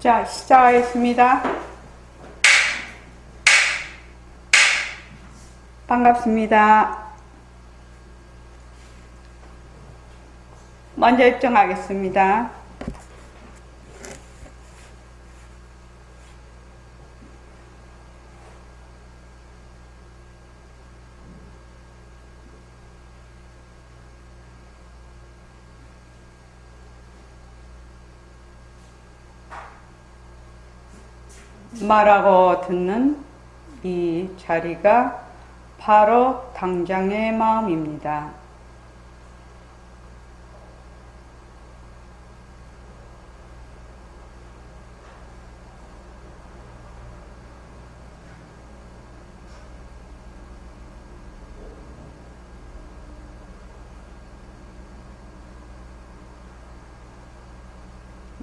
자, 시작하겠습니다. 반갑습니다. 먼저 입장하겠습니다. 말하고 듣는 이 자리가 바로 당장의 마음입니다.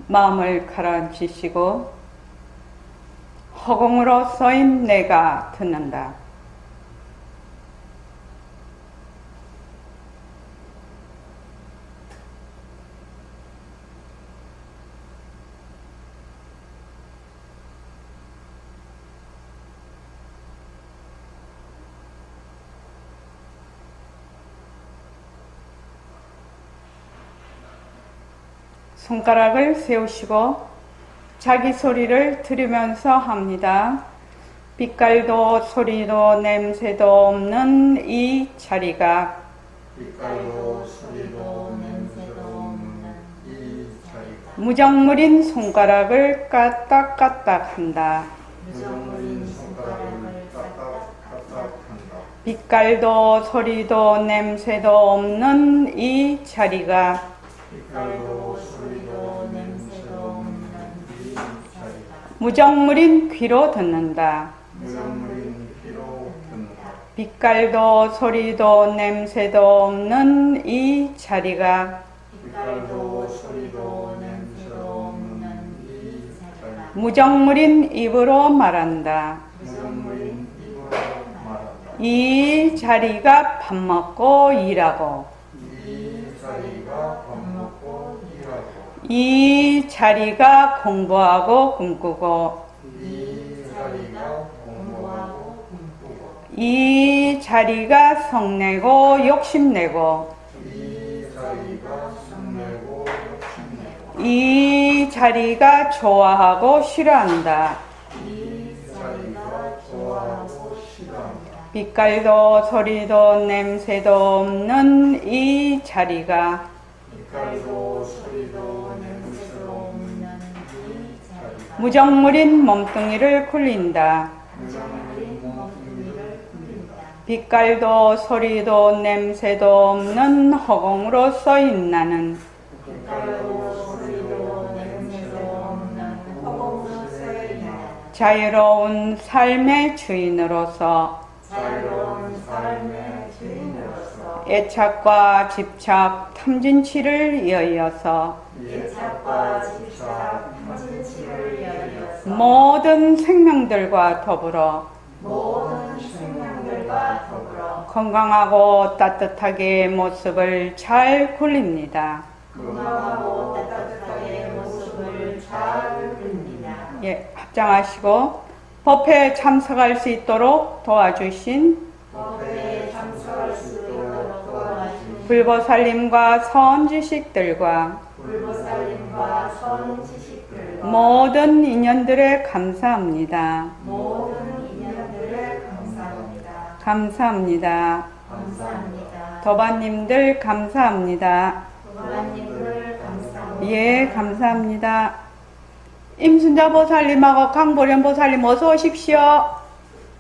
마음을 가라앉히시고 허공으로 쏘인 내가 듣는다. 손가락을 세우시고 자기 소리를 들으면서 합니다. 빛깔도 소리도 냄새도 없는 이 자리가 빛깔도 소리도 냄새도 없는 이 자리가 무정물인 손가락을 까딱까딱 한다. 무정물인 손가락을 까딱까딱한다. 빛깔도 소리도 냄새도 없는 이 자리가 빛깔도 소리도 냄새도 없는 이 자리가 무정물인 귀로 듣는다. 무정물인 귀로 듣는다. 빛깔도 소리도 냄새도 없는 이 자리가 빛깔도 소리도 냄새도 없는 이 자리가 무정물인 입으로 말한다. 무정물인 입으로 말한다. 이 자리가 밥 먹고 일하고 이 자리가 밥 먹고 일하고 이 자리가 공부하고 꿈꾸고 이 자리가 공부하고 꿈꾸고 이 자리가 성내고 욕심내고 이 자리가 숨내고 욕심내고 이 자리가 좋아하고 싫어한다. 이 자리가 좋아하고 싫어한다. 빛깔도 소리도 냄새도 없는 이 자리가 빛깔도 소리도 냄새도 없는 이 자리가 무정물인 몸뚱이를 굴린다. 무정물인 몸뚱이를 굴린다. 빛깔도 소리도 냄새도 없는 허공으로 쏘인 나는 빛깔도 소리도 냄새도 없는 허공으로 쓰인 나 자유로운 삶의 주인으로서 자유로운 삶의 주인으로서 애착과 집착, 탐진치를 이어서 예착과 집착, 탐진치를 이어서 모든 생명들과 더불어 모든 생명들과 더불어 건강하고 따뜻하게 모습을 잘 굴립니다. 건강하고 따뜻하게 모습을 잘 굴립니다. 예, 합장하시고 법회에 참석할 수 있도록 도와주신 법회에 참석할 수 있도록 도와주신 불보살님과 선지식들과 불보살님과 선지식들과 모든 인연들에 감사합니다. 모든 인연들에 감사합니다. 감사합니다. 감사합니다. 도반님들 감사합니다. 도반님들 감사합니다. 예, 감사합니다. 임순자 보살님하고 강보련 보살님 어서 오십시오.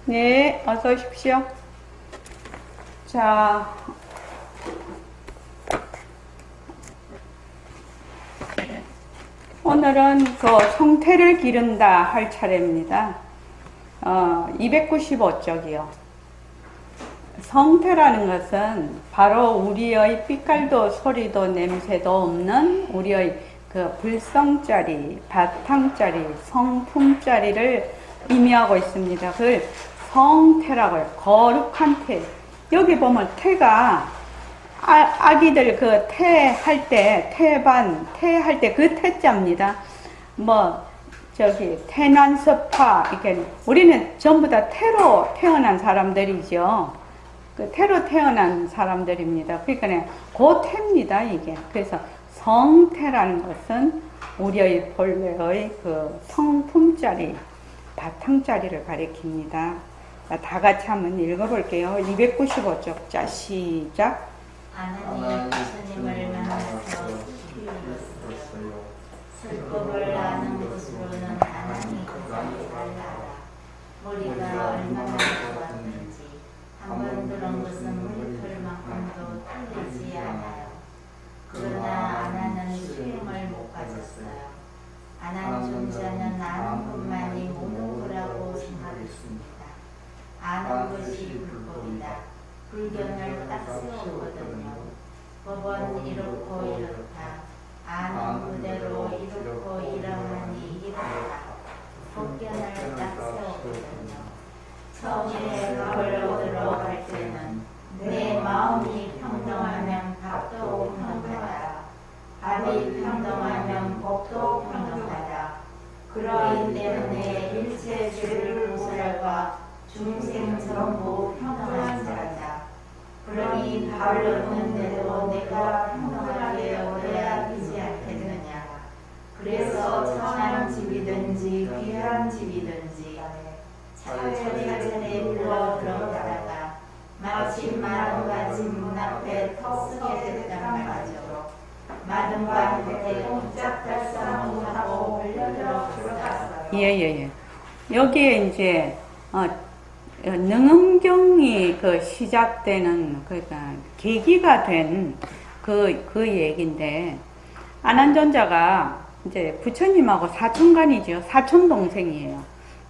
네, 어서 오십시오. 자, 오늘은 그 성태를 기른다 할 차례입니다. 295쪽이요. 성태라는 것은 바로 우리의 빛깔도 소리도 냄새도 없는 우리의 그 불성자리, 바탕자리, 성품자리를 의미하고 있습니다. 그걸 성태라고 해요. 거룩한 태. 여기 보면 태가 아기들 그 태할 때, 태반, 태할 때 그 태자입니다. 저기 태난서파 이렇게 우리는 전부 다 태로 태어난 사람들이죠. 그 태로 태어난 사람들입니다. 그러니까 그 태입니다 이게. 그래서 성태라는 것은 우리의 본래의 그 성품자리, 바탕자리를 가리킵니다. 다 같이 한번 읽어볼게요. 295쪽. 자, 시작. 하나님 주님을 만나서 이루었어요. 슬픔을 아는 것으로는 하나님 그자를 알아라. 머리가 얼마나 좋았는지 한 번 들은 것은 물털만큼도 틀리지 않아요. 그러나 아나는 수행을 못 가졌어요. 아난 존재는 아는 것만이 모든 거라고 생각했습니다. 아는 것이 불법이다. 불견을 딱 세웠거든요. 법은 이렇고 이렇다. 아는 그대로 이렇고 이러하니 이렇다. 법견을 딱 세웠거든요. 처음에 밥을 얻으러 갈 때는 내 마음이 평등하면 밥도 평등하다. 밥이 평등하면 법도 평등하다. 그러기 때문에 일체 죄를 보살과 중생 전부 평등한 자다. 그러니 밥을 얻는데도 내가 평등하게 얻어야 되지 않겠느냐. 그래서 천한 집이든지 귀한 집이든지 차례차례 불러 들어가다가 마침 마당과 집 문 앞에 턱쓰게 됐단 말이죠. 마당과 곁에 꼼짝달싹 하고 몰려들어 들어갔어요. 예예예. 여기에 이제 능엄경이 그 시작되는 그러니까 계기가 된 그 얘기인데 아난존자가 이제 부처님하고 사촌간이죠. 사촌 동생이에요.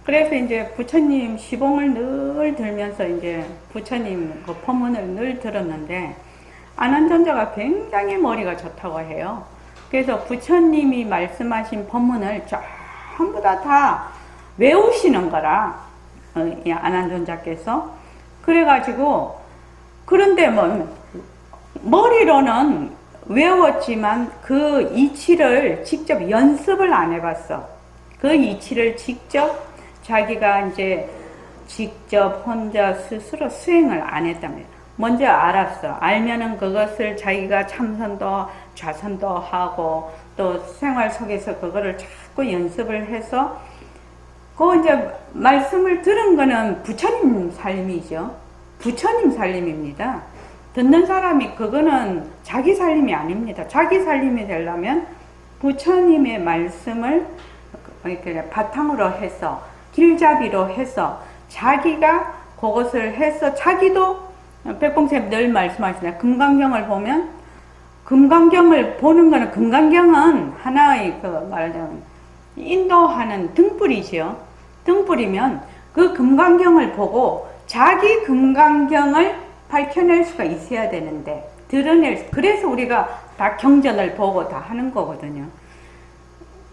그래서 이제 부처님 시봉을 늘 들면서 이제 부처님 그 법문을 늘 들었는데 아난존자가 굉장히 머리가 좋다고 해요. 그래서 부처님이 말씀하신 법문을 전부 다 외우시는 거라 이 아난존자께서 그래가지고 그런데 뭐 머리로는 외웠지만 그 이치를 직접 연습을 안 해봤어. 그 이치를 직접 자기가 이제 직접 혼자 스스로 수행을 안 했다면 먼저 알았어. 알면은 그것을 자기가 참선도 좌선도 하고 또 생활 속에서 그거를 자꾸 연습을 해서 그 이제 말씀을 들은 거는 부처님 살림이죠. 부처님 살림입니다. 듣는 사람이 그거는 자기 살림이 아닙니다. 자기 살림이 되려면 부처님의 말씀을 이렇게 바탕으로 해서 길잡이로 해서 자기가 그것을 해서 자기도 백봉쌤 늘 말씀하시잖아요. 금강경을 보면 금강경을 보는 거는 금강경은 하나의 그 말하자면 인도하는 등불이죠. 등불이면 그 금강경을 보고 자기 금강경을 밝혀낼 수가 있어야 되는데 그래서 우리가 다 경전을 보고 다 하는 거거든요.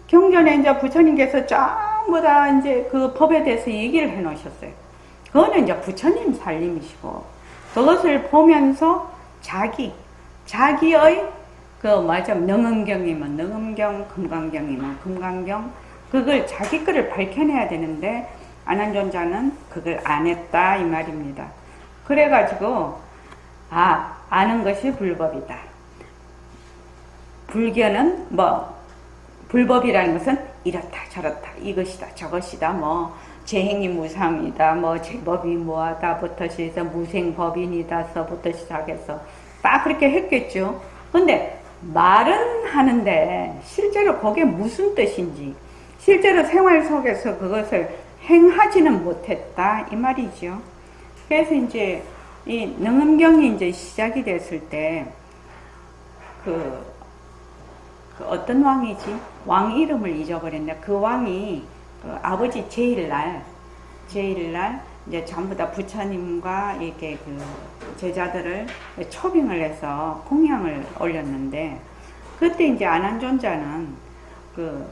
경전에 이제 부처님께서 전부 다 이제 그 법에 대해서 얘기를 해 놓으셨어요. 그거는 이제 부처님 살림이시고 그것을 보면서 자기의 그 능엄경이면 능엄경, 금강경이면 금강경 그걸 자기 거를 밝혀내야 되는데 아난존자는 그걸 안 했다 이 말입니다. 그래가지고 아는 것이 불법이다. 불교는 뭐 불법이라는 것은 이렇다 저렇다 이것이다 저것이다 뭐 재행이 무상이다 뭐 제법이 뭐하다부터 시작해서 무생법인이다서부터 시작해서 딱 그렇게 했겠죠. 근데 말은 하는데 실제로 그게 무슨 뜻인지 실제로 생활 속에서 그것을 행하지는 못했다 이 말이죠. 그래서 이제 이 능엄경이 이제 시작이 됐을 때 그 어떤 왕이지? 왕 이름을 잊어버렸네. 그 왕이 그 아버지 제일날 이제 전부 다 부처님과 이렇게 그 제자들을 초빙을 해서 공양을 올렸는데 그때 이제 아난존자는 그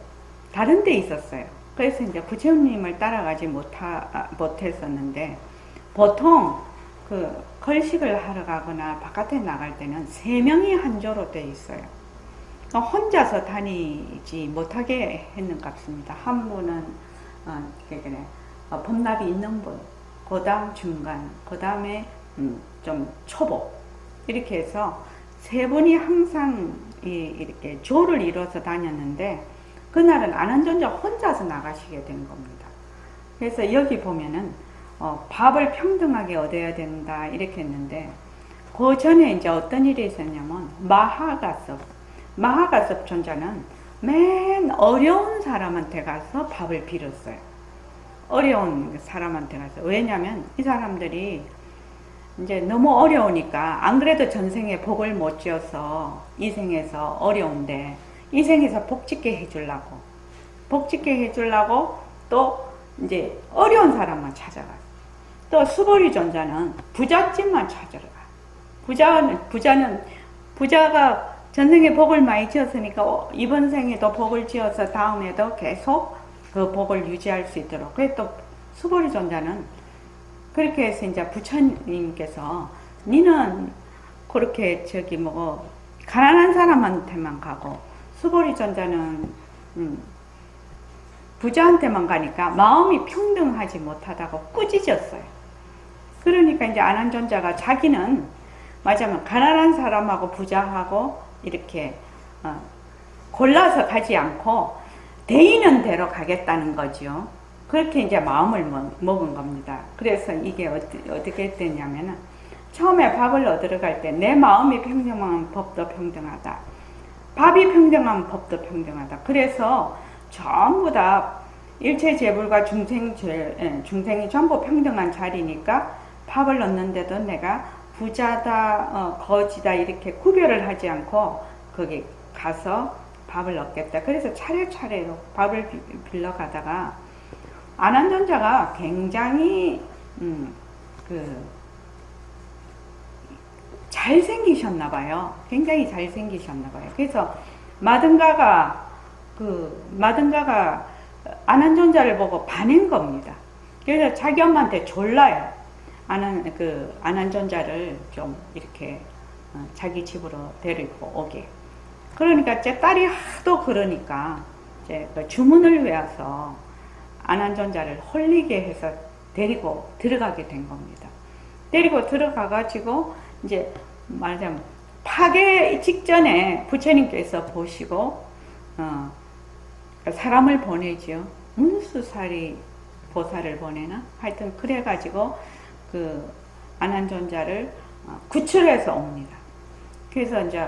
다른 데 있었어요. 그래서 이제 부처님을 따라가지 못했었는데 보통 그 걸식을 하러 가거나 바깥에 나갈 때는 3명이 한 조로 돼 있어요. 혼자서 다니지 못하게 했는 같습니다. 한 분은 법납이 있는 분, 그 다음 중간, 그 다음에 좀 초보, 이렇게 해서 세 분이 항상 이렇게 조를 이뤄서 다녔는데, 그날은 안한존자 혼자서 나가시게 된 겁니다. 그래서 여기 보면은 밥을 평등하게 얻어야 된다 이렇게 했는데, 그 전에 이제 어떤 일이 있었냐면 마하가섭 존자는 맨 어려운 사람한테 가서 밥을 빌었어요. 어려운 사람한테 가서. 왜냐면 이 사람들이 이제 너무 어려우니까, 안 그래도 전생에 복을 못 지어서 이 생에서 어려운데 이 생에서 복짓게 해주려고 또 이제 어려운 사람만 찾아가. 또 수보리 존자는 부잣집만 찾으러 가. 부자가 전생에 복을 많이 지었으니까 이번 생에도 복을 지어서 다음에도 계속 그 복을 유지할 수 있도록. 그래서 또 수보리 존자는 그렇게 해서 이제 부처님께서 니는 그렇게 가난한 사람한테만 가고, 수보리 존자는 부자한테만 가니까 마음이 평등하지 못하다고 꾸짖었어요. 그러니까 이제 안한존자가 자기는 맞으면 가난한 사람하고 부자하고 이렇게 골라서 가지 않고 대의는 대로 가겠다는 거죠. 그렇게 이제 마음을 먹은 겁니다. 그래서 이게 어떻게 됐냐면은, 처음에 밥을 얻으러 갈 때 내 마음이 평등한 법도 평등하다, 밥이 평등한 법도 평등하다. 그래서 전부 다 일체 재불과 중생이 전부 평등한 자리니까 밥을 얻는데도 내가 부자다 거지다 이렇게 구별을 하지 않고 거기 가서 밥을 얻겠다. 그래서 차례차례로 밥을 빌러 가다가 안한존자가 굉장히 잘생기셨나봐요. 굉장히 잘생기셨나봐요. 그래서 마등가가 안한존자를 보고 반한 겁니다. 그래서 자기 엄마한테 졸라요. 안한존자를 좀 이렇게 자기 집으로 데리고 오게. 그러니까 제 딸이 하도 그러니까 이제 주문을 외워서 안한존자를 홀리게 해서 데리고 들어가게 된 겁니다. 데리고 들어가가지고 이제 말하자면 파괴 직전에 부처님께서 보시고 사람을 보내지요. 문수사리 보살을 보내나? 하여튼 그래가지고 그 안한존자를 구출해서 옵니다. 그래서 이제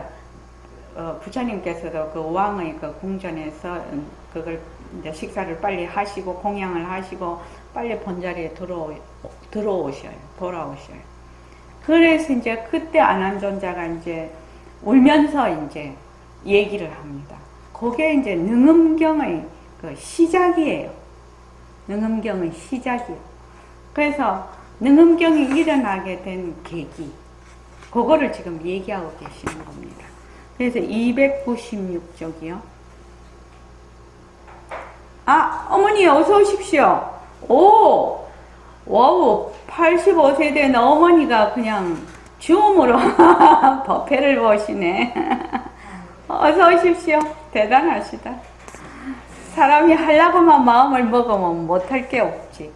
부처님께서도 그 왕의 그 궁전에서 그걸 이제 식사를 빨리 하시고 공양을 하시고 빨리 본자리에 돌아오셔요. 그래서 이제 그때 안한존자가 이제 울면서 이제 얘기를 합니다. 그게 이제 능음경의 그 시작이에요. 능음경의 시작이에요. 그래서 능음경이 일어나게 된 계기, 그거를 지금 얘기하고 계시는 겁니다. 그래서 296쪽이요. 어머니 어서 오십시오. 와우, 85세된 어머니가 그냥 줌으로 법회를 보시네. 어서 오십시오. 대단하시다. 사람이 하려고만 마음을 먹으면 못할 게 없지.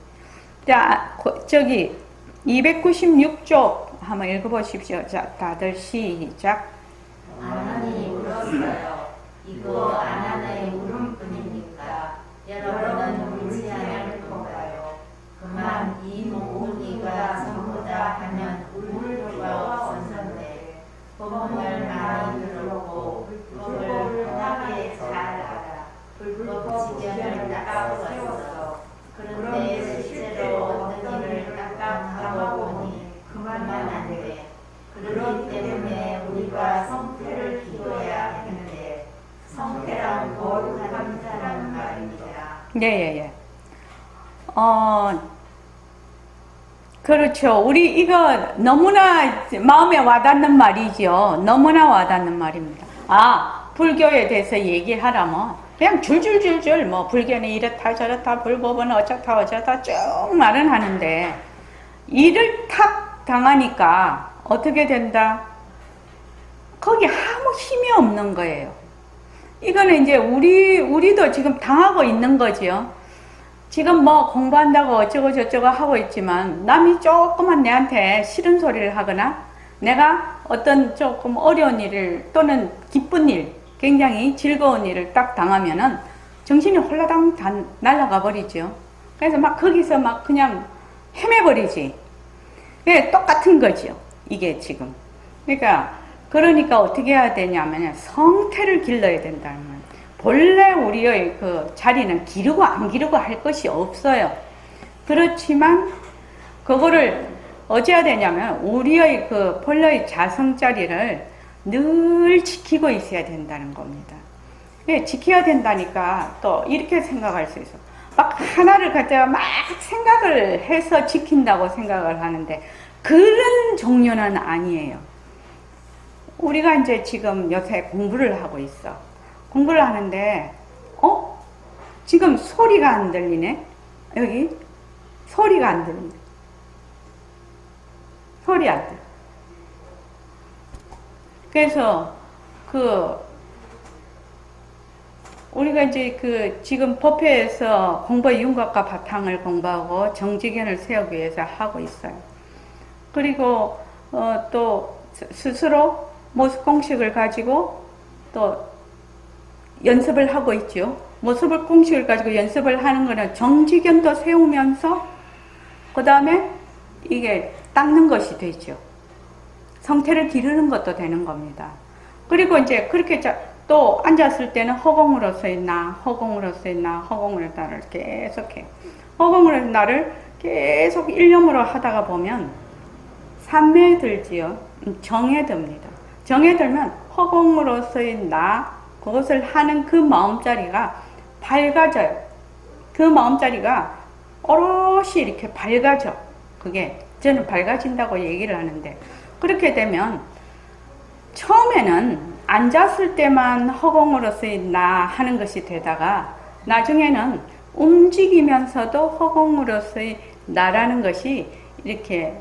자, 저기 296쪽 한번 읽어보십시오. 자, 다들 시작. 안한이 울었어요. 이거 안한의 울음뿐입니까? 여러분은 울지 않을 건가요? 그만 이 모으기가 전부 다 하면 울 필요가 없었는데 법문을 많이 들었고 법을 편하게 잘 알아. 불법 지견을 딱 세웠어. 그런데 실제로 어떤 일을 딱딱 하고 보니 그만 안 돼. 그렇기 때문에 우리가 성태를 기도해야 하는데, 성태란 거룩한 자라는 말입니다. 예. 그렇죠. 우리 이거 너무나 마음에 와닿는 말이죠. 너무나 와닿는 말입니다. 불교에 대해서 얘기하라면 그냥 줄줄줄줄 뭐 불교는 이렇다 저렇다 불법은 어쩌다 쭉 말은 하는데, 이를 탁 당하니까 어떻게 된다? 거기 아무 힘이 없는 거예요. 이거는 이제 우리도 지금 당하고 있는 거지요. 지금 뭐 공부한다고 어쩌고 저쩌고 하고 있지만 남이 조금만 내한테 싫은 소리를 하거나 내가 어떤 조금 어려운 일을 또는 기쁜 일, 굉장히 즐거운 일을 딱 당하면은 정신이 홀라당 다 날아가 버리죠. 그래서 막 거기서 막 그냥 헤매버리지. 네, 똑같은 거죠. 이게 지금. 그러니까 어떻게 해야 되냐면 성태를 길러야 된다는 거예요. 본래 우리의 그 자리는 기르고 안 기르고 할 것이 없어요. 그렇지만 그거를 어찌해야 되냐면 우리의 그 본래의 자성 자리를 늘 지키고 있어야 된다는 겁니다. 예, 지켜야 된다니까 또 이렇게 생각할 수 있어. 막 하나를 갖다가 막 생각을 해서 지킨다고 생각을 하는데 그런 종류는 아니에요. 우리가 이제 지금 요새 공부를 하고 있어. 공부를 하는데 지금 소리가 안 들리네? 여기 소리가 안 들리네. 소리 안 들려. 그래서 우리가 이제 지금 법회에서 공부의 윤곽과 바탕을 공부하고 정직견을 세우기 위해서 하고 있어요. 그리고 또 스스로 모습 공식을 가지고 또 연습을 하고 있죠. 모습을 공식을 가지고 연습을 하는 거는 정직견도 세우면서 그 다음에 이게 닦는 것이 되죠. 성태를 기르는 것도 되는 겁니다. 그리고 이제 그렇게 또 앉았을 때는 허공으로서 있나, 허공으로서 있나, 허공으로서 나를 계속해. 허공으로서 나를 계속 일념으로 하다가 보면 삼매에 들지요. 정에 듭니다. 정에 들면 허공으로서의 나, 그것을 하는 그 마음자리가 밝아져요. 그 마음자리가 오롯이 이렇게 밝아져. 그게 저는 밝아진다고 얘기를 하는데 그렇게 되면 처음에는 앉았을 때만 허공으로서의 나 하는 것이 되다가 나중에는 움직이면서도 허공으로서의 나라는 것이 이렇게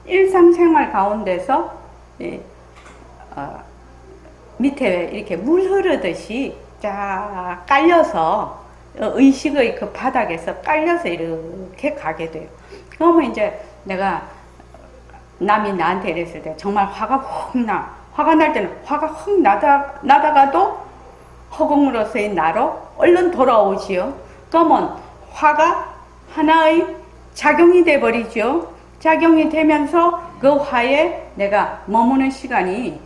일상생활 가운데서 밑에 이렇게 물 흐르듯이 쫙 깔려서 의식의 그 바닥에서 깔려서 이렇게 가게 돼요. 그러면 이제 내가 남이 나한테 이랬을 때 정말 화가 확 나. 화가 날 때는 화가 확 나다가도 허공으로서의 나로 얼른 돌아오지요. 그러면 화가 하나의 작용이 돼버리죠. 작용이 되면서 그 화에 내가 머무는 시간이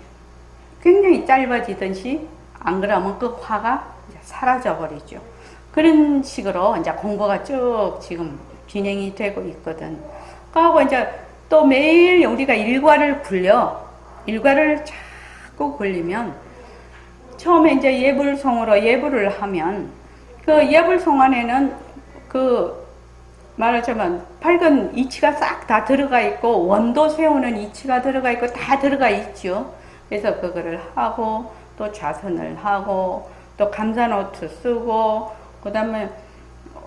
굉장히 짧아지듯이 안 그러면 그 화가 이제 사라져버리죠. 그런 식으로 이제 공부가 쭉 지금 진행이 되고 있거든. 그하고 이제 또 매일 우리가 일과를 굴려. 일과를 자꾸 굴리면 처음에 이제 예불송으로 예불을 하면 그 예불송 안에는 말하자면 밝은 이치가 싹 다 들어가 있고 원도 세우는 이치가 들어가 있고 다 들어가 있죠. 그래서 그거를 하고 또 좌선을 하고 또 감사노트 쓰고 그 다음에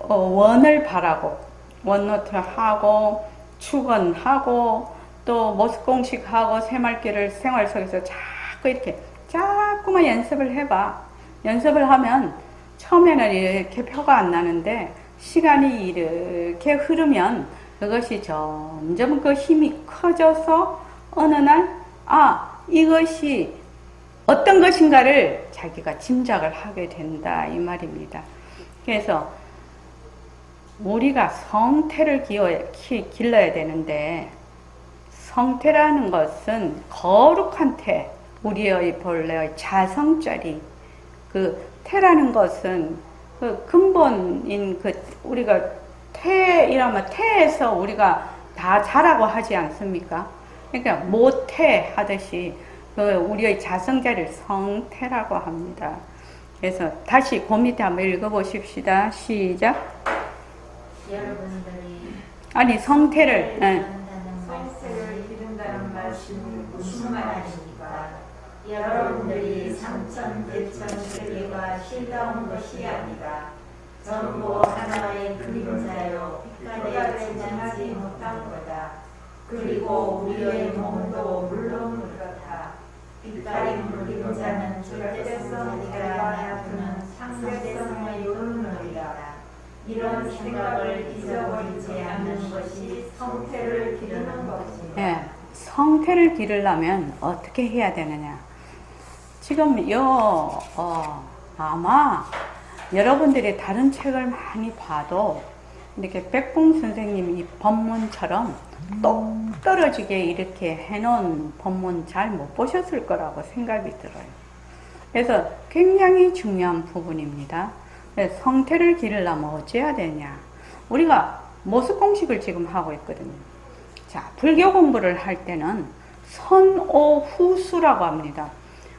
원을 바라고 원노트 하고 축원하고 또 모습공식하고 새말귀를 생활 속에서 자꾸만 연습을 해봐. 연습을 하면 처음에는 이렇게 표가 안 나는데 시간이 이렇게 흐르면 그것이 점점 그 힘이 커져서 어느 날 이것이 어떤 것인가를 자기가 짐작을 하게 된다 이 말입니다. 그래서 우리가 성태를 길러야 되는데 성태라는 것은 거룩한 태, 우리의 본래의 자성자리, 그 태라는 것은 그 근본인 우리가 태이라면 태에서 우리가 다 자라고 하지 않습니까? 그러니까 모태 하듯이 우리의 자성자리를 성태라고 합니다. 그래서 다시 그 밑에 한번 읽어보십시다. 시작. 여러분들이 성태를 성태를 기른다는 말씀이 무슨 말입니까? 여러분들이 삼천 대천 세계가 실다운 것이 아니라 전부 하나의 그림자요 빛깔에 지나지 못한 거다. 그리고 우리의 몸도 물론 그렇다. 빛깔인 그림자는 절대성이가 나타나는 상대성의 요론론이다. 이런 생각을 잊어버리지 않는 것이 성태를 기르는 것입니다. 예, 성태를 기르려면 어떻게 해야 되느냐? 지금 아마 여러분들이 다른 책을 많이 봐도 이렇게 백봉 선생님이 법문처럼 똑 떨어지게 이렇게 해놓은 법문 잘 못 보셨을 거라고 생각이 들어요. 그래서 굉장히 중요한 부분입니다. 성태를 기르려면 어찌해야 되냐? 우리가 모습공식을 지금 하고 있거든요. 자, 불교 공부를 할 때는 선오후수라고 합니다.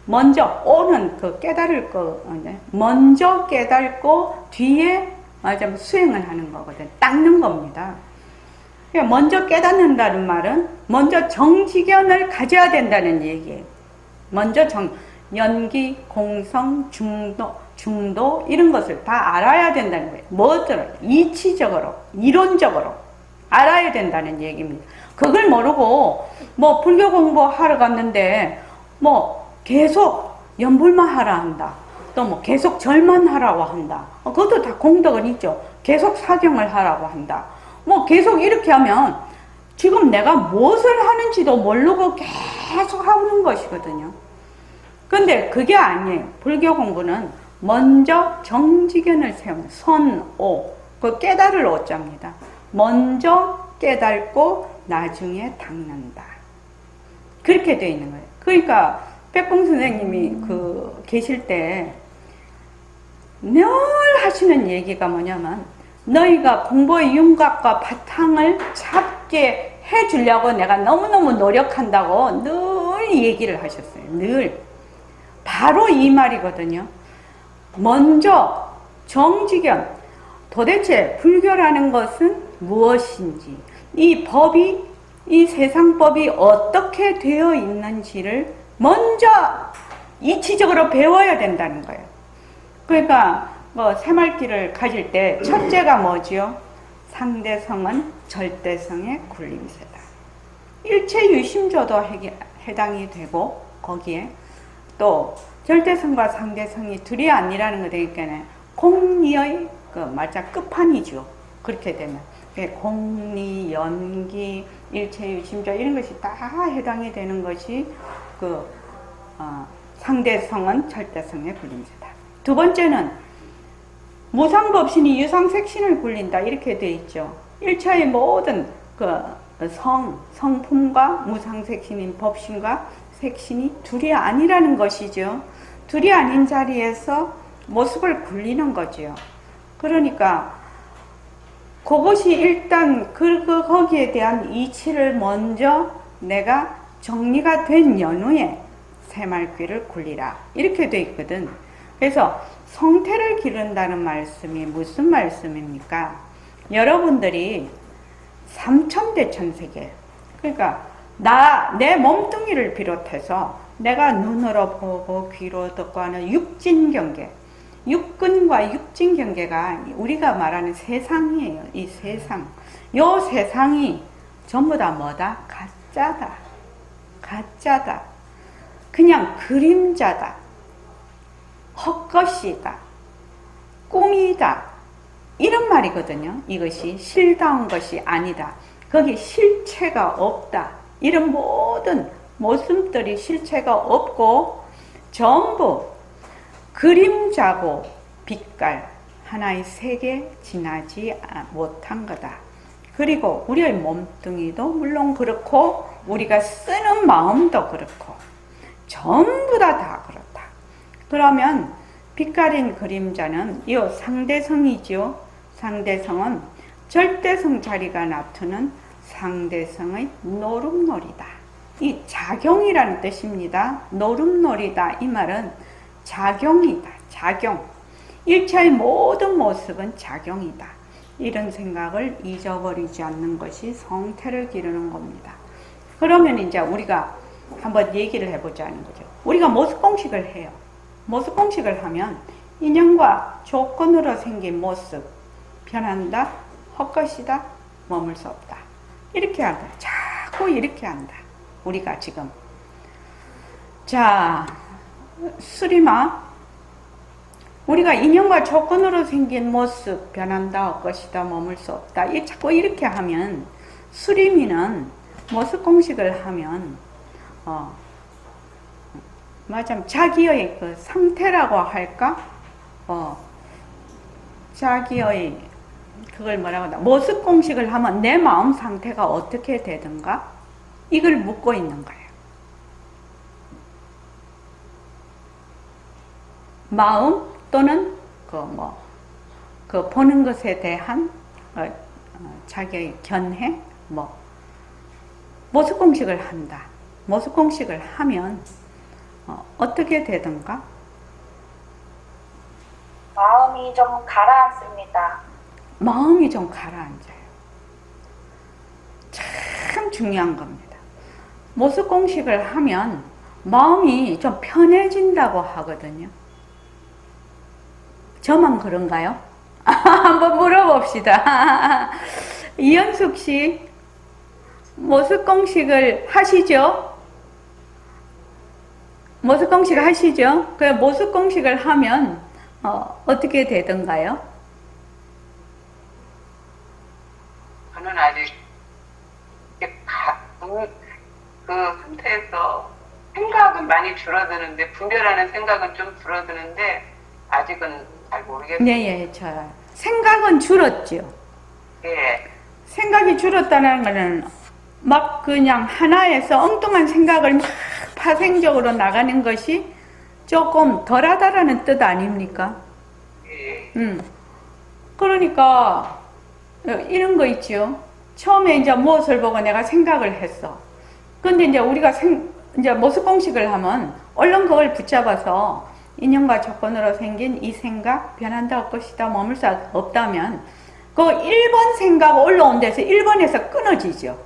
먼저 오는 그 깨달을 거, 먼저 깨닫고 뒤에 맞아 수행을 하는 거거든. 닦는 겁니다. 그러니까 먼저 깨닫는다는 말은 먼저 정지견을 가져야 된다는 얘기예요. 먼저 연기, 공성, 중도 이런 것을 다 알아야 된다는 거예요. 뭐든 이치적으로, 이론적으로 알아야 된다는 얘기입니다. 그걸 모르고 뭐 불교 공부하러 갔는데 뭐 계속 연불만 하라 한다. 또 뭐 계속 절만 하라고 한다. 그것도 다 공덕은 있죠. 계속 사경을 하라고 한다. 뭐 계속 이렇게 하면 지금 내가 무엇을 하는지도 모르고 계속 하는 것이거든요. 근데 그게 아니에요. 불교 공부는 먼저 정지견을 세우는 선오, 그 깨달을 오자입니다. 먼저 깨닫고 나중에 닦는다. 그렇게 되어 있는 거예요. 그러니까 백봉 선생님이 계실 때 늘 하시는 얘기가 뭐냐면 너희가 공부의 윤곽과 바탕을 잡게 해주려고 내가 너무너무 노력한다고 늘 얘기를 하셨어요. 늘. 바로 이 말이거든요. 먼저 정지견, 도대체 불교라는 것은 무엇인지, 이 법이, 이 세상법이 어떻게 되어 있는지를 먼저 이치적으로 배워야 된다는 거예요. 그러니까 뭐 새말귀를 가질 때 첫째가 뭐지요? 상대성은 절대성의 굴림새다. 일체유심조도 해당이 되고 거기에 또 절대성과 상대성이 둘이 아니라는 거 되니까 공리의 말자 끝판이죠. 그렇게 되면 공리, 연기, 일체유심조 이런 것이 다 해당이 되는 것이 상대성은 절대성의 굴림새다. 두 번째는 무상법신이 유상색신을 굴린다 이렇게 돼 있죠. 1차의 모든 성품과 무상색신인 법신과 색신이 둘이 아니라는 것이죠. 둘이 아닌 자리에서 모습을 굴리는 거죠. 그러니까 그것이 일단 거기에 대한 이치를 먼저 내가 정리가 된 연후에 새말귀를 굴리라 이렇게 돼 있거든. 그래서 성태를 기른다는 말씀이 무슨 말씀입니까? 여러분들이 삼천대천세계, 그러니까 내 몸뚱이를 비롯해서 내가 눈으로 보고 귀로 듣고 하는 육진경계, 육근과 육진경계가 우리가 말하는 세상이에요. 이 세상. 요 세상이 전부 다 뭐다? 가짜다. 가짜다. 그냥 그림자다. 헛것이다. 꿈이다. 이런 말이거든요. 이것이 실다운 것이 아니다. 거기 실체가 없다. 이런 모든 모습들이 실체가 없고 전부 그림자고 빛깔 하나의 색에 지나지 못한 거다. 그리고 우리의 몸뚱이도 물론 그렇고 우리가 쓰는 마음도 그렇고 전부 다 그렇다. 그러면 빛깔인 그림자는 이 상대성이지요. 상대성은 절대성 자리가 나타는 상대성의 노름놀이다. 이 작용이라는 뜻입니다. 노름놀이다. 이 말은 작용이다. 작용. 일체의 모든 모습은 작용이다. 이런 생각을 잊어버리지 않는 것이 성태를 기르는 겁니다. 그러면 이제 우리가 한번 얘기를 해보자는 거죠. 우리가 모습공식을 해요. 모습공식을 하면 인연과 조건으로 생긴 모습, 변한다, 헛것이다, 머물 수 없다. 이렇게 한다. 자꾸 이렇게 한다. 우리가 지금 자, 수리마. 우리가 인연과 조건으로 생긴 모습 변한다, 것이다, 머물 수 없다. 자꾸 이렇게 하면 수리미는 모습 공식을 하면 맞아, 자기의 그 상태라고 할까? 자기의 그걸 뭐라고 하나? 모습 공식을 하면 내 마음 상태가 어떻게 되든가 이걸 묻고 있는 거예요. 마음 또는 그 보는 것에 대한 자기의 견해, 모습 공식을 한다. 모습 공식을 하면 어떻게 되든가? 마음이 좀 가라앉습니다. 마음이 좀 가라앉아요. 참 중요한 겁니다. 모습 공식을 하면 마음이 좀 편해진다고 하거든요. 저만 그런가요? 한번 물어봅시다. 이현숙 씨, 모습 공식을 하시죠? 모습 공식을 하시죠? 그 모습 공식을 하면 어떻게 되던가요? 저는 아직 그 상태에서 생각은 많이 줄어드는데, 분별하는 생각은 좀 줄어드는데 아직은 잘 모르겠어요. 네, 저요. 생각은 줄었죠. 예. 생각이 줄었다는 거는 막 그냥 하나에서 엉뚱한 생각을 막 파생적으로 나가는 것이 조금 덜하다라는 뜻 아닙니까? 예. 그러니까 이런 거 있죠. 처음에 이제 무엇을 보고 내가 생각을 했어. 근데 이제 우리가 이제 모습 공식을 하면 얼른 그걸 붙잡아서 인연과 조건으로 생긴 이 생각 변한다 것이다 머물 수 없다면 그 1번 생각 올라온 데서 1번에서 끊어지죠.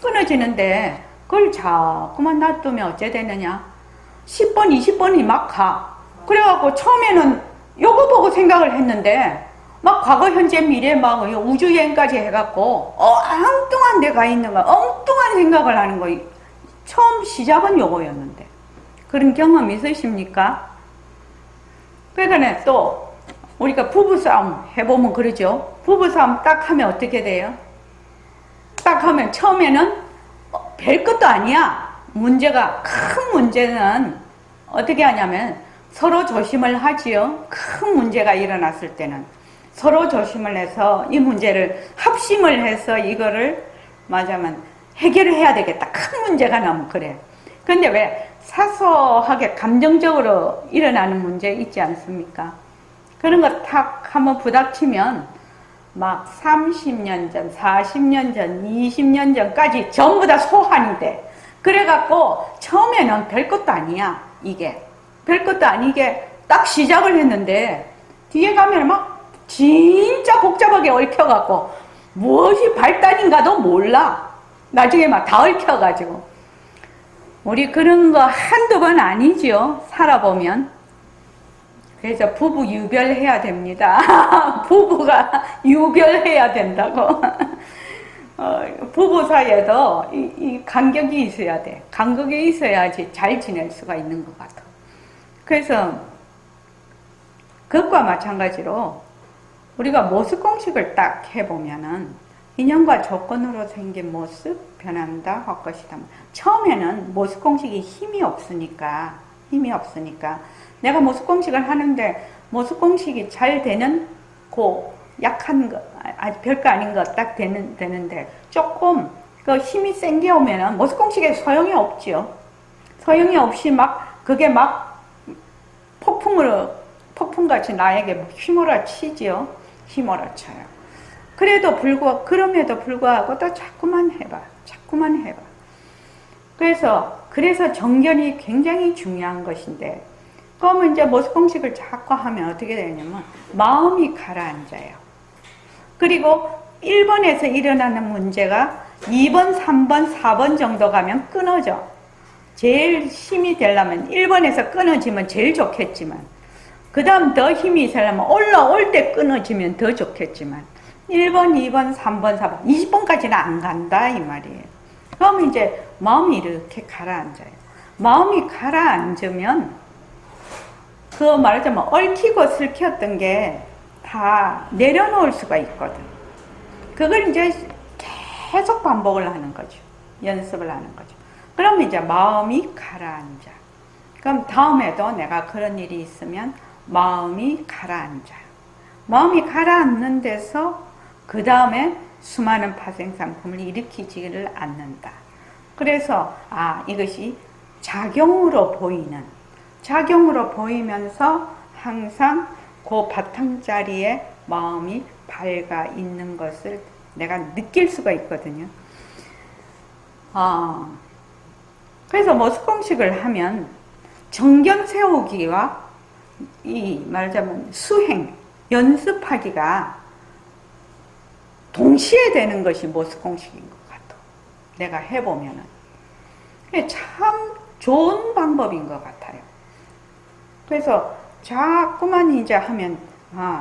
끊어지는데 그걸 자꾸만 놔두면 어째 되느냐? 10번, 20번이 막 가. 그래갖고 처음에는 요거 보고 생각을 했는데 막 과거, 현재, 미래 막 우주여행까지 해갖고 엉뚱한 데가 있는 거야. 엉뚱한 생각을 하는 거예요. 처음 시작은 요거였는데. 그런 경험 있으십니까? 그러니까 또 우리가 부부싸움 해보면 그러죠. 부부싸움 딱 하면 어떻게 돼요? 딱 하면 처음에는 별것도 아니야. 문제가, 큰 문제는 어떻게 하냐면 서로 조심을 하지요. 큰 문제가 일어났을 때는 서로 조심을 해서 이 문제를 합심을 해서 이거를 맞으면 해결을 해야 되겠다. 큰 문제가 나면 그래. 근데 왜 사소하게 감정적으로 일어나는 문제 있지 않습니까? 그런 거 탁 한번 부닥치면 막 30년 전, 40년 전, 20년 전까지 전부 다 소환이 돼. 그래갖고 처음에는 별것도 아니야. 이게 별것도 아니게 딱 시작을 했는데 뒤에 가면 막 진짜 복잡하게 얽혀갖고 무엇이 발단인가도 몰라. 나중에 막 다 얽혀가지고. 우리 그런 거 한두 번 아니죠. 살아보면. 그래서 부부 유별해야 됩니다. 부부가 유별해야 된다고. 부부 사이에도 이 간격이 있어야 돼. 간격이 있어야지 잘 지낼 수가 있는 것 같아. 그래서 그것과 마찬가지로 우리가 모습 공식을 딱 해보면은 인연과 조건으로 생긴 모습 변한다 할 것이다. 처음에는 모습 공식이 힘이 없으니까 내가 모습 공식을 하는데 모습 공식이 잘 되는 고 약한 거 아주 별거 아닌 거 딱 되는데 조금 그 힘이 센 게 오면은 모습 공식에 소용이 없지요. 소용이 없이 막 그게 막 폭풍같이 나에게 휘몰아치지요. 휘몰아쳐요. 그럼에도 불구하고 또 자꾸만 해봐. 그래서 정견이 굉장히 중요한 것인데, 그러면 이제 모습 공식을 자꾸 하면 어떻게 되냐면, 마음이 가라앉아요. 그리고 1번에서 일어나는 문제가 2번, 3번, 4번 정도 가면 끊어져. 제일 힘이 되려면 1번에서 끊어지면 제일 좋겠지만, 그 다음 더 힘이 있으려면 올라올 때 끊어지면 더 좋겠지만, 1번, 2번, 3번, 4번, 20번까지는 안 간다 이 말이에요. 그럼 이제 마음이 이렇게 가라앉아요. 마음이 가라앉으면 그 말하자면 얽히고 설켰던 게 다 내려놓을 수가 있거든. 그걸 이제 계속 반복을 하는 거죠. 연습을 하는 거죠. 그럼 이제 마음이 가라앉아. 그럼 다음에도 내가 그런 일이 있으면 마음이 가라앉아. 마음이 가라앉는 데서 그 다음에 수많은 파생상품을 일으키지를 않는다. 그래서 이것이 작용으로 보이면서 항상 그 바탕자리에 마음이 밝아 있는 것을 내가 느낄 수가 있거든요. 그래서 모습공식을 하면 정견 세우기와 이 말하자면 수행, 연습하기가 동시에 되는 것이 모습공식인 것 같아. 내가 해보면은. 참 좋은 방법인 것 같아요. 그래서 자꾸만 이제 하면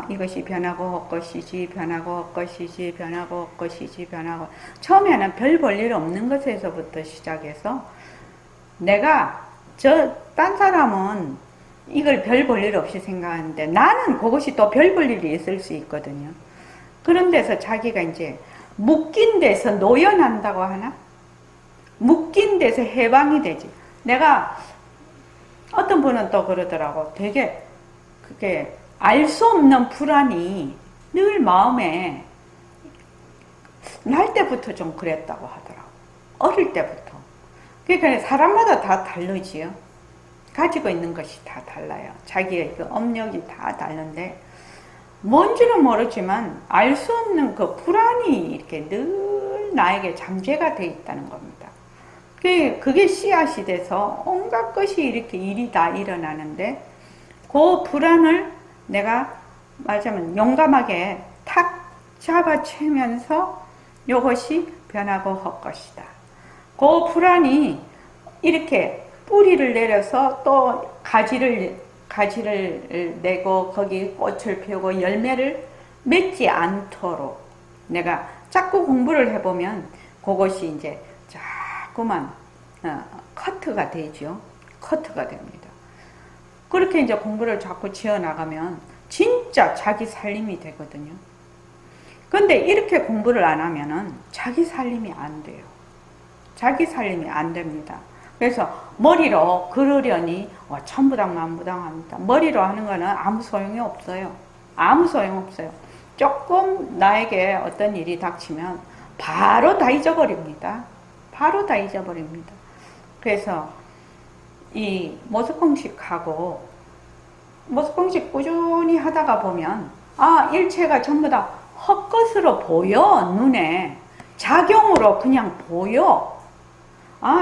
이것이 변하고 헛것이지, 변하고 헛것이지, 변하고 헛것이지, 변하고. 처음에는 별 볼 일 없는 것에서부터 시작해서 내가 딴 사람은 이걸 별 볼 일 없이 생각하는데 나는 그것이 또 별 볼 일이 있을 수 있거든요. 그런 데서 자기가 이제 묶인 데서 노연한다고 하나? 묶인 데서 해방이 되지. 내가 어떤 분은 또 그러더라고. 되게 그게 알 수 없는 불안이 늘 마음에 날 때부터 좀 그랬다고 하더라고. 어릴 때부터. 그러니까 사람마다 다 다르지요. 가지고 있는 것이 다 달라요. 자기의 그 업력이 다 다른데 뭔지는 모르지만 알 수 없는 그 불안이 이렇게 늘 나에게 잠재가 돼 있다는 겁니다. 그게 씨앗이 돼서 온갖 것이 이렇게 일이 다 일어나는데 그 불안을 내가 말하자면 용감하게 탁 잡아채면서 이것이 변하고 헛것이다. 그 불안이 이렇게 뿌리를 내려서 또 가지를 내고 거기 꽃을 피우고 열매를 맺지 않도록 내가 자꾸 공부를 해보면 그것이 이제 자꾸만 커트가 되죠. 커트가 됩니다. 그렇게 이제 공부를 자꾸 지어나가면 진짜 자기 살림이 되거든요. 근데 이렇게 공부를 안 하면은 자기 살림이 안 돼요. 자기 살림이 안 됩니다. 그래서 머리로 그러려니 천부당 만부당합니다. 머리로 하는 거는 아무 소용이 없어요. 아무 소용 없어요. 조금 나에게 어떤 일이 닥치면 바로 다 잊어버립니다. 바로 다 잊어버립니다. 그래서 이 모습공식하고 모습공식 꾸준히 하다가 보면 일체가 전부 다 헛것으로 보여. 눈에 작용으로 그냥 보여.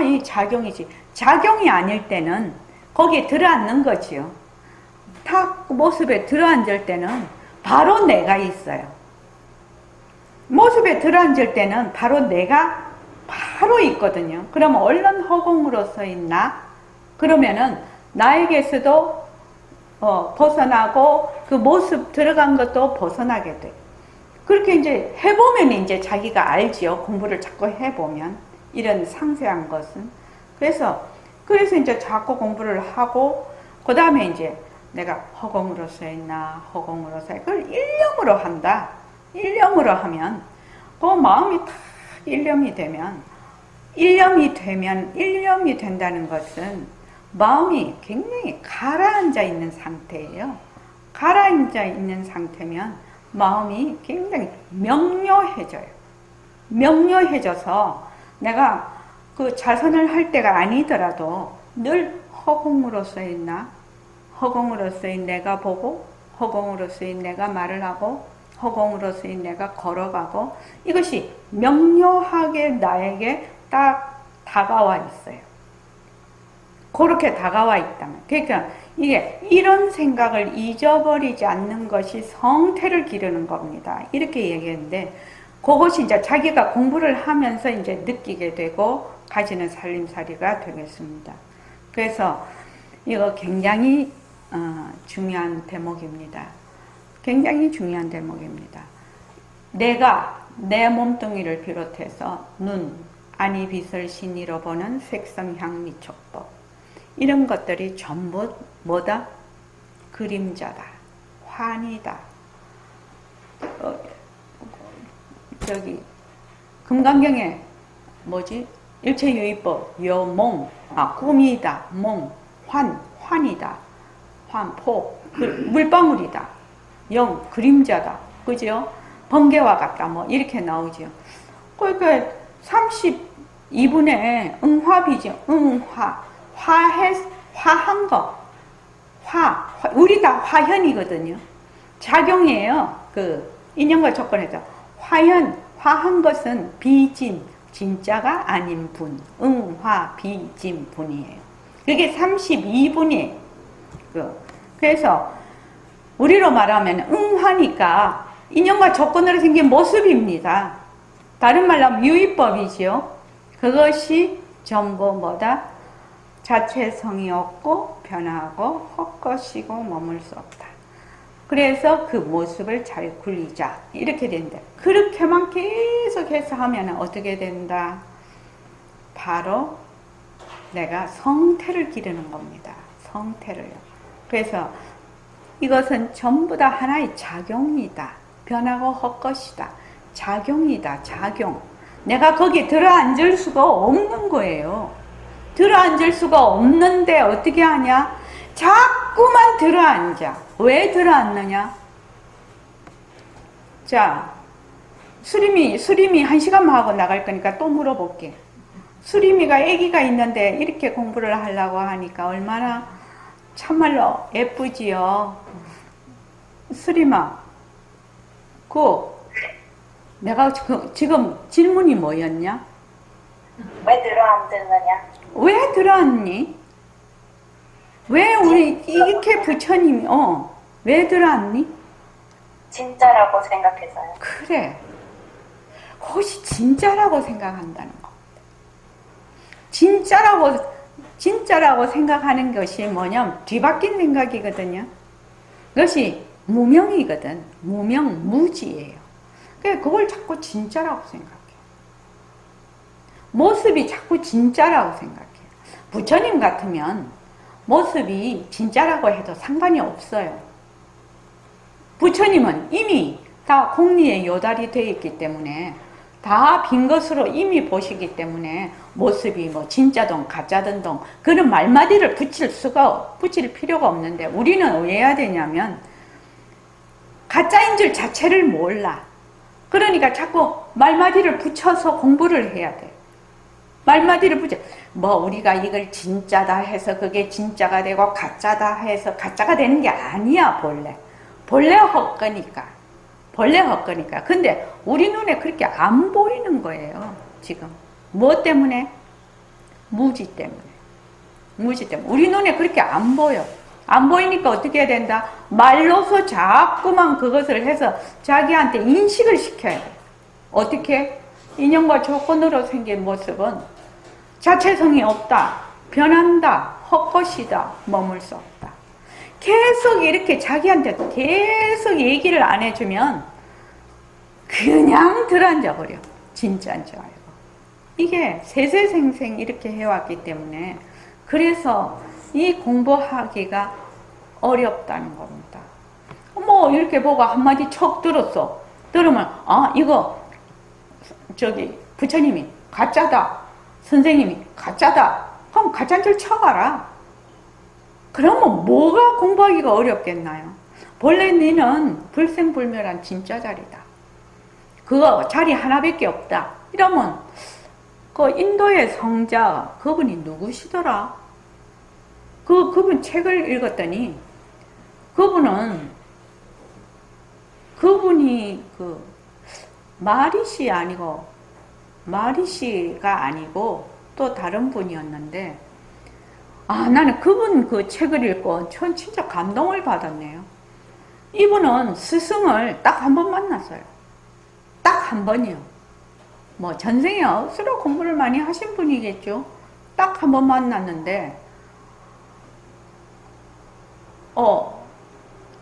이 작용이지. 작용이 아닐 때는 거기에 들어앉는 거지요. 탁 모습에 들어앉을 때는 바로 내가 있어요. 모습에 들어앉을 때는 바로 내가 바로 있거든요. 그러면 얼른 허공으로서 있나? 그러면은 나에게서도 벗어나고 그 모습 들어간 것도 벗어나게 돼. 그렇게 이제 해보면 이제 자기가 알지요. 공부를 자꾸 해보면. 이런 상세한 것은. 그래서 이제 자꾸 공부를 하고, 그 다음에 이제 내가 허공으로서 있나, 허공으로서 있나, 그걸 일념으로 한다. 일념으로 하면, 그 마음이 탁 일념이 된다는 것은 마음이 굉장히 가라앉아 있는 상태예요. 가라앉아 있는 상태면 마음이 굉장히 명료해져요. 명료해져서 내가 그 자선을 할 때가 아니더라도 늘 허공으로서의 나, 허공으로서의 내가 보고, 허공으로서의 내가 말을 하고, 허공으로서의 내가 걸어가고, 이것이 명료하게 나에게 딱 다가와 있어요. 그렇게 다가와 있다면. 그러니까 이게 이런 생각을 잊어버리지 않는 것이 성태를 기르는 겁니다. 이렇게 얘기했는데, 그것이 이제 자기가 공부를 하면서 이제 느끼게 되고 가지는 살림살이가 되겠습니다. 그래서 이거 굉장히 중요한 대목입니다. 굉장히 중요한 대목입니다. 내가 내 몸뚱이를 비롯해서 눈, 안이 빛을 신이로 보는 색성향 미촉법. 이런 것들이 전부 뭐다? 그림자다. 환이다. 저기 금강경에 뭐지? 일체유의법 여몽 꿈이다. 몽 환이다. 환포 물방울이다. 영 그림자다. 그죠? 번개와 같다. 뭐 이렇게 나오죠. 그러니까 32분의 응화비죠. 화한 거. 우리 다 화현이거든요. 작용이에요. 그 인연과 조건에서 화한 것은 비진, 진짜가 아닌 분. 응화 비진 분이에요. 그게 32분이에요. 그래서 우리로 말하면 응화니까 인연과 조건으로 생긴 모습입니다. 다른 말로 하면 유의법이지요. 그것이 전부 뭐다? 자체성이 없고 변하고 헛것이고 머물 수 없다. 그래서 그 모습을 잘 굴리자. 이렇게 된다. 그렇게만 계속해서 하면 어떻게 된다? 바로 내가 성태를 기르는 겁니다. 성태를요. 그래서 이것은 전부 다 하나의 작용이다. 변하고 헛것이다. 작용이다. 작용. 내가 거기 들어앉을 수가 없는 거예요. 들어앉을 수가 없는데 어떻게 하냐? 자꾸만 들어앉아. 왜 들어앉느냐? 자, 수림이 1시간만 하고 나갈 거니까 또 물어볼게. 수림이가 아기가 있는데 이렇게 공부를 하려고 하니까 얼마나 참말로 예쁘지요. 수림아, 내가 지금 질문이 뭐였냐? 왜 들어앉느냐? 왜 들어앉니? 왜 우리 이렇게 부처님이 왜 들어앉니? 진짜라고 생각해서요. 그래. 그것이 진짜라고 생각한다는 거. 진짜라고 생각하는 것이 뭐냐면 뒤바뀐 생각이거든요. 그것이 무명이거든. 무명무지예요. 그러니까 그걸 자꾸 진짜라고 생각해. 모습이 자꾸 진짜라고 생각해. 부처님 같으면 모습이 진짜라고 해도 상관이 없어요. 부처님은 이미 다 공리에 요달이 되어 있기 때문에 다 빈 것으로 이미 보시기 때문에 모습이 뭐 진짜든 가짜든 그런 말마디를 붙일 필요가 없는데 우리는 왜 해야 되냐면 가짜인 줄 자체를 몰라. 그러니까 자꾸 말마디를 붙여서 공부를 해야 돼. 말마디를 붙여. 우리가 이걸 진짜다 해서 그게 진짜가 되고 가짜다 해서 가짜가 되는 게 아니야, 본래. 본래 헛거니까. 근데 우리 눈에 그렇게 안 보이는 거예요, 지금. 뭐 때문에? 무지 때문에. 우리 눈에 그렇게 안 보여. 안 보이니까 어떻게 해야 된다? 말로서 자꾸만 그것을 해서 자기한테 인식을 시켜야 돼. 어떻게? 인연과 조건으로 생긴 모습은 자체성이 없다. 변한다. 헛것이다. 머물 수 없다. 계속 이렇게 자기한테 계속 얘기를 안 해주면 그냥 들어앉아 버려. 진짜인 줄 알고. 이게 세세생생 이렇게 해왔기 때문에 그래서 이 공부하기가 어렵다는 겁니다. 이렇게 보고 한마디 척 들었어. 들으면 이거 부처님이 가짜다. 선생님이 가짜다. 그럼 가짜인 줄 쳐가라. 그러면 뭐가 공부하기가 어렵겠나요? 본래 너는 불생불멸한 진짜 자리다. 그거 자리 하나밖에 없다. 이러면 그 인도의 성자 그분이 누구시더라? 그분 책을 읽었더니 그분이 마리시가 아니고 또 다른 분이었는데 나는 그분 그 책을 읽고 전 진짜 감동을 받았네요. 이분은 스승을 딱 한 번 만났어요. 딱 한 번이요. 전생에 억수로 공부를 많이 하신 분이겠죠. 딱 한 번 만났는데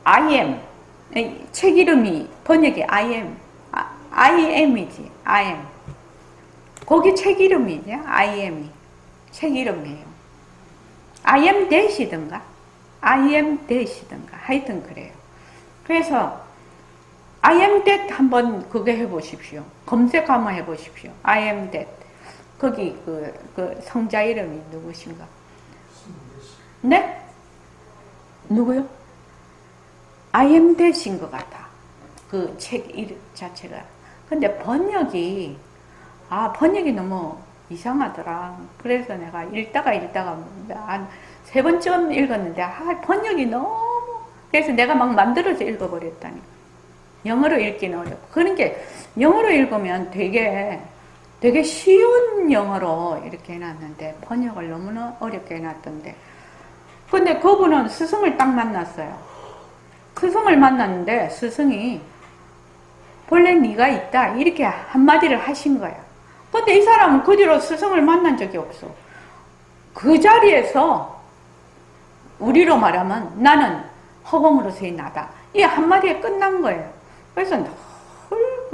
I am 책 이름이 번역이 I am이지. I am 거기 책 이름이냐? I am이 책 이름이에요. I am that이든가 I am that이든가 하여튼 그래요. 그래서 I am that 한번 그거 해보십시오. 검색 한번 해보십시오. I am that. 거기 그 성자 이름이 누구신가? 네? 누구요? I am that인 것 같아. 그 책 이름 자체가. 근데 번역이 너무 이상하더라. 그래서 내가 읽다가 한 3번쯤 읽었는데 번역이 너무, 그래서 내가 막 만들어서 읽어버렸다니. 영어로 읽기는 어렵고. 그런 게 영어로 읽으면 되게 쉬운 영어로 이렇게 해놨는데 번역을 너무나 어렵게 해놨던데. 근데 그분은 스승을 딱 만났어요. 스승을 만났는데 스승이 본래 네가 있다 이렇게 한마디를 하신 거야. 근데 이 사람은 그 뒤로 스승을 만난 적이 없어. 그 자리에서 우리로 말하면 나는 허공으로서의 나다. 이 한마디에 끝난 거예요. 그래서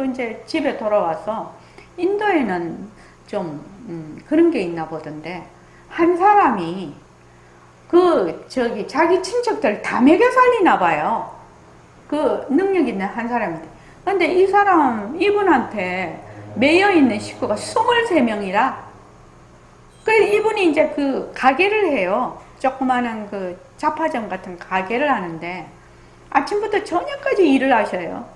이제 집에 돌아와서 인도에는 좀 그런 게 있나 보던데 한 사람이 자기 친척들 다 먹여 살리나 봐요. 그 능력 있는 한 사람인데. 근데 이분한테 매여 있는 식구가 23명이라. 그래서 이분이 이제 그 가게를 해요. 조그마한 그 잡화점 같은 가게를 하는데 아침부터 저녁까지 일을 하셔요.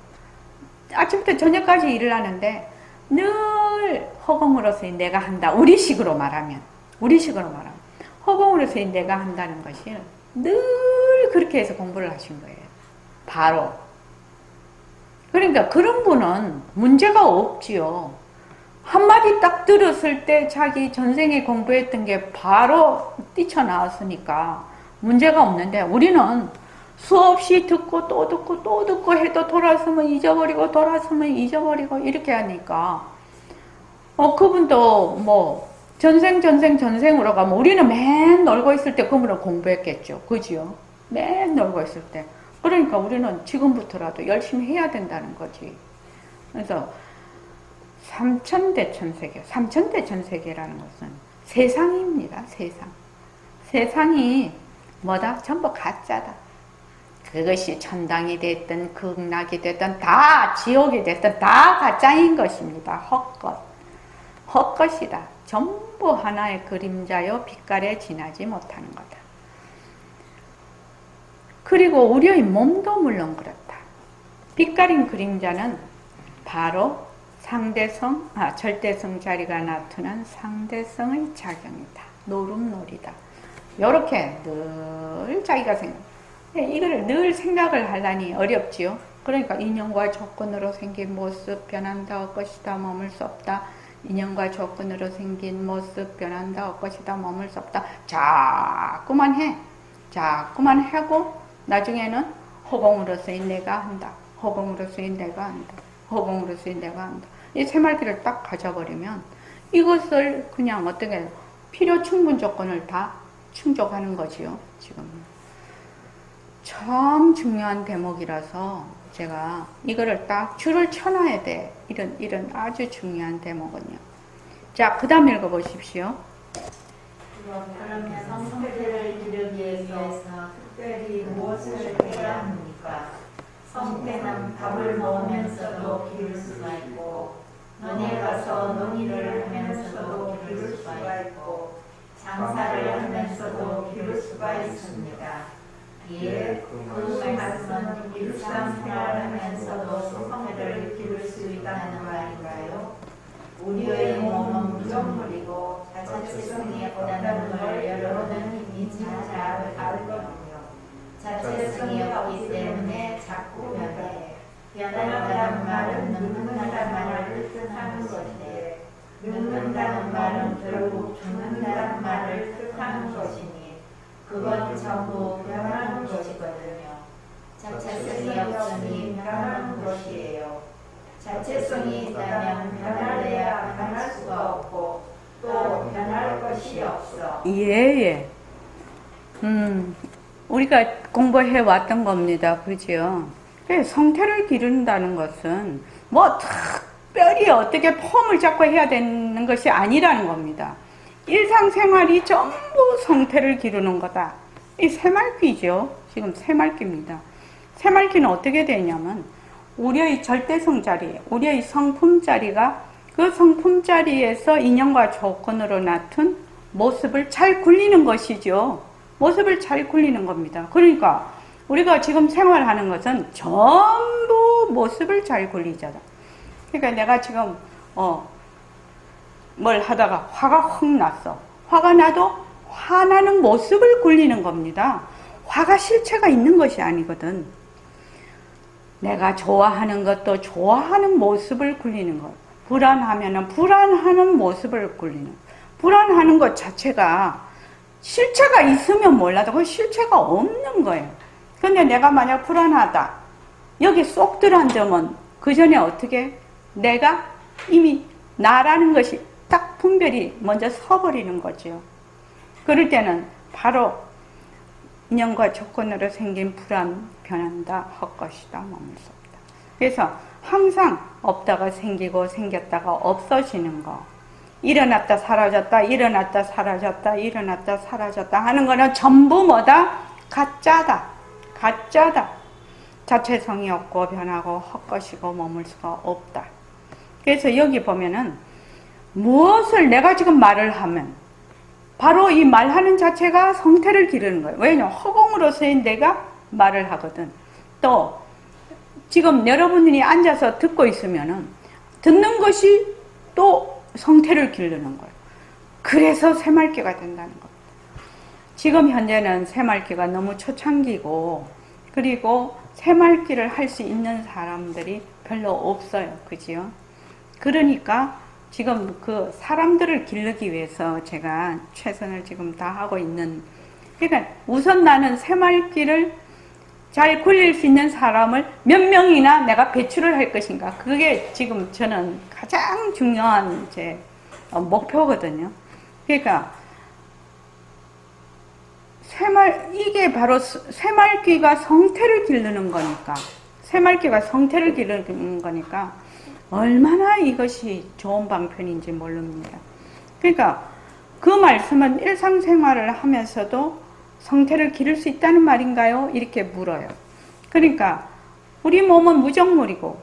아침부터 저녁까지 일을 하는데 늘 허공으로서의 내가 한다. 우리식으로 말하면 허공으로서의 내가 한다는 것이 늘 그렇게 해서 공부를 하신 거예요. 바로. 그러니까 그런 분은 문제가 없지요. 한마디 딱 들었을 때 자기 전생에 공부했던 게 바로 뛰쳐나왔으니까 문제가 없는데 우리는 수없이 듣고 또 듣고 또 듣고 해도 돌아서면 잊어버리고 이렇게 하니까 그분도 뭐 전생으로 가면 우리는 맨 놀고 있을 때 그분은 공부했겠죠. 그지요? 맨 놀고 있을 때. 그러니까 우리는 지금부터라도 열심히 해야 된다는 거지. 그래서 삼천대천세계라는 것은 세상입니다. 세상이 뭐다? 전부 가짜다. 그것이 천당이 됐든 극락이 됐든 다 지옥이 됐든 다 가짜인 것입니다. 헛것이다. 전부 하나의 그림자요 빛깔에 지나지 못하는 거다. 그리고 우리의 몸도 물론 그렇다. 빛깔인 그림자는 바로 절대성 자리가 나타난 상대성의 작용이다. 노름놀이다. 요렇게 늘 자기가 이거를 늘 생각을 하려니 어렵지요. 그러니까 인연과 조건으로 생긴 모습 변한다 할 것이다 머물 수 없다. 인연과 조건으로 생긴 모습 변한다 할 것이다 머물 수 없다. 자꾸만 하고 나중에는 허공으로서의 내가 한다. 이 새말기를 딱 가져버리면 이것을 그냥 어떻게 필요 충분 조건을 다 충족하는 거지요. 지금 참 중요한 대목이라서 제가 이거를 딱 줄을 쳐놔야 돼. 이런 아주 중요한 대목은요. 자, 그 다음 읽어보십시오. 그러면 성패를 이루기 위해서 특별히 무엇을 해야 합니까? 성패는 밥을 먹으면서도 기를 수가 있고, 논에 가서 논의를 하면서도 기를 수가 있고, 장사를 하면서도 기를 수가 있습니다. 그 말씀은 일상생활하면서도 성패를 기를 수 있다는 말인가요? 우리의 몸은 무정물이고 자체성이 없다는 걸 여러분은 이미 잘 알거든요. 자체성이 없기 때문에 자꾸 변해. 변한다는 말은 늙는다는 말을 뜻하는 것인데 늙는다는 말은 결국 죽는다는 말을 뜻하는 것이니 그건 전부 변하는 것이거든요. 자체성이 없으니 변하는 것이에요. 자체성이 있다면 변할래야 변할 수가 없고 또 변할 것이 없어. 예. 우리가 공부해 왔던 겁니다. 그죠? 성태를 기른다는 것은 뭐 특별히 어떻게 폼을 잡고 해야 되는 것이 아니라는 겁니다. 일상생활이 전부 성태를 기르는 거다. 이 새말귀죠. 지금 새말귀입니다. 새말귀는 어떻게 되냐면 우리의 절대성 자리, 우리의 성품 자리가 그 성품 자리에서 인연과 조건으로 나툰 모습을 잘 굴리는 것이죠. 모습을 잘 굴리는 겁니다. 그러니까 우리가 지금 생활하는 것은 전부 모습을 잘 굴리잖아. 그러니까 내가 지금 뭘 하다가 화가 확 났어. 화가 나도 화나는 모습을 굴리는 겁니다. 화가 실체가 있는 것이 아니거든. 내가 좋아하는 것도 좋아하는 모습을 굴리는 것. 불안하면은 불안하는 모습을 굴리는. 불안하는 것 자체가 실체가 있으면 몰라도 그 실체가 없는 거예요. 근데 내가 만약 불안하다. 여기 쏙 들어앉으면 그 전에 어떻게? 내가 이미 나라는 것이 딱 분별이 먼저 서버리는 거죠. 그럴 때는 바로 인연과 조건으로 생긴 불안 변한다 헛것이다 머물 수 없다. 그래서 항상 없다가 생기고 생겼다가 없어지는 거. 일어났다 사라졌다 일어났다 사라졌다 일어났다 사라졌다 하는 거는 전부 뭐다? 가짜다. 가짜다. 자체성이 없고 변하고 헛것이고 머물 수가 없다. 그래서 여기 보면은 무엇을 내가 지금 말을 하면 바로 이 말하는 자체가 성태를 기르는 거예요. 왜냐면 허공으로서의 내가 말을 하거든. 또 지금 여러분이 앉아서 듣고 있으면은 듣는 것이 또 성태를 기르는 거예요. 그래서 새말귀가 된다는 겁니다. 지금 현재는 새말귀가 너무 초창기고 그리고 새말귀를 할 수 있는 사람들이 별로 없어요. 그지요? 그러니까 지금 그 사람들을 기르기 위해서 제가 최선을 지금 다 하고 있는, 그러니까 우선 나는 새말귀를 잘 굴릴 수 있는 사람을 몇 명이나 내가 배출을 할 것인가. 그게 지금 저는 가장 중요한 제 목표거든요. 그러니까 이게 바로 새말귀가 성태를 기르는 거니까, 새말귀가 성태를 기르는 거니까 얼마나 이것이 좋은 방편인지 모릅니다. 그러니까 그 말씀은 일상생활을 하면서도 성태를 기를 수 있다는 말인가요? 이렇게 물어요. 그러니까 우리 몸은 무정물이고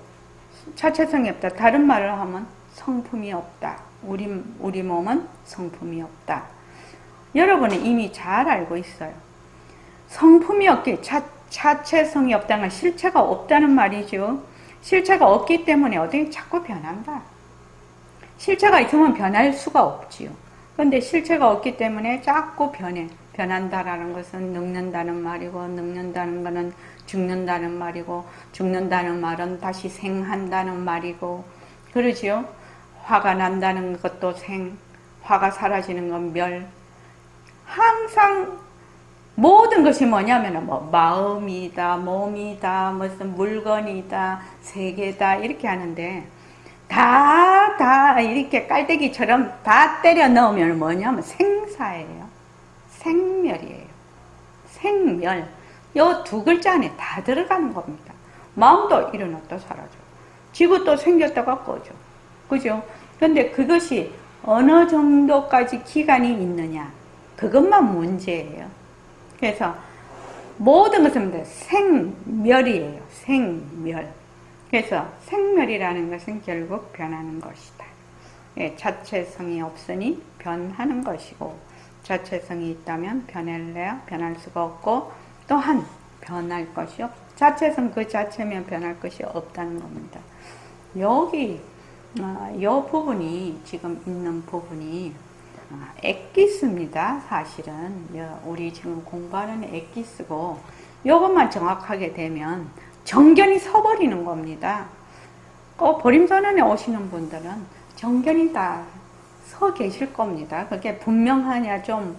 자체성이 없다. 다른 말을 하면 성품이 없다. 우리 몸은 성품이 없다. 여러분은 이미 잘 알고 있어요. 성품이 없기, 자체성이 없다는 건 실체가 없다는 말이죠. 실체가 없기 때문에 어떻게 자꾸 변한다. 실체가 있으면 변할 수가 없지요. 그런데 실체가 없기 때문에 자꾸 변한다라는 것은 늙는다는 말이고, 늙는다는 것은 죽는다는 말이고, 죽는다는 말은 다시 생한다는 말이고, 그러지요. 화가 난다는 것도 화가 사라지는 건 멸. 항상 모든 것이 뭐냐면 마음이다, 몸이다, 무슨 물건이다, 세계다 이렇게 하는데 다 이렇게 깔때기처럼 다 때려 넣으면 뭐냐면 생사예요. 생멸이에요. 생멸. 요 두 글자 안에 다 들어가는 겁니다. 마음도 일어났다 사라져. 지구 또 생겼다가 꺼져. 그죠? 근데 그것이 어느 정도까지 기간이 있느냐. 그것만 문제예요. 그래서 모든 것은 생멸이에요. 생멸. 그래서 생멸이라는 것은 결국 변하는 것이다. 예, 자체성이 없으니 변하는 것이고 자체성이 있다면 변할 수가 없고 또한 변할 것이 없다. 자체성 그 자체면 변할 것이 없다는 겁니다. 여기 이 부분이 지금 있는 부분이 엑기스입니다. 사실은 우리 지금 공부하는 엑기스고 이것만 정확하게 되면 정견이 서버리는 겁니다. 보림선언에 오시는 분들은 정견이 다 서 계실 겁니다. 그게 분명하냐 좀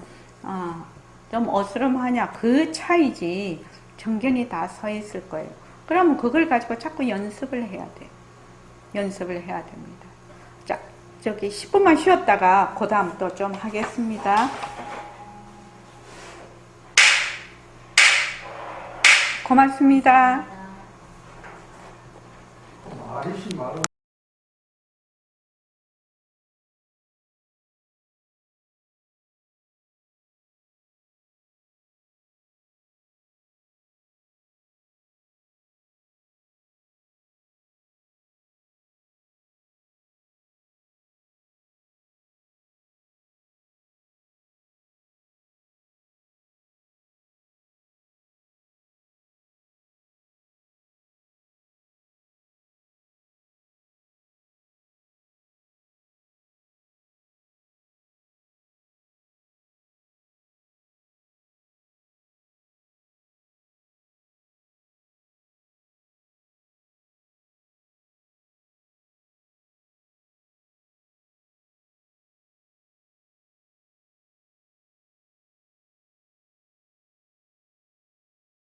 어스름하냐 그 차이지 정견이 다 서 있을 거예요. 그러면 그걸 가지고 자꾸 연습을 해야 돼요. 연습을 해야 됩니다. 자, 저기 10분만 쉬었다가 그 다음 또 좀 하겠습니다. 고맙습니다.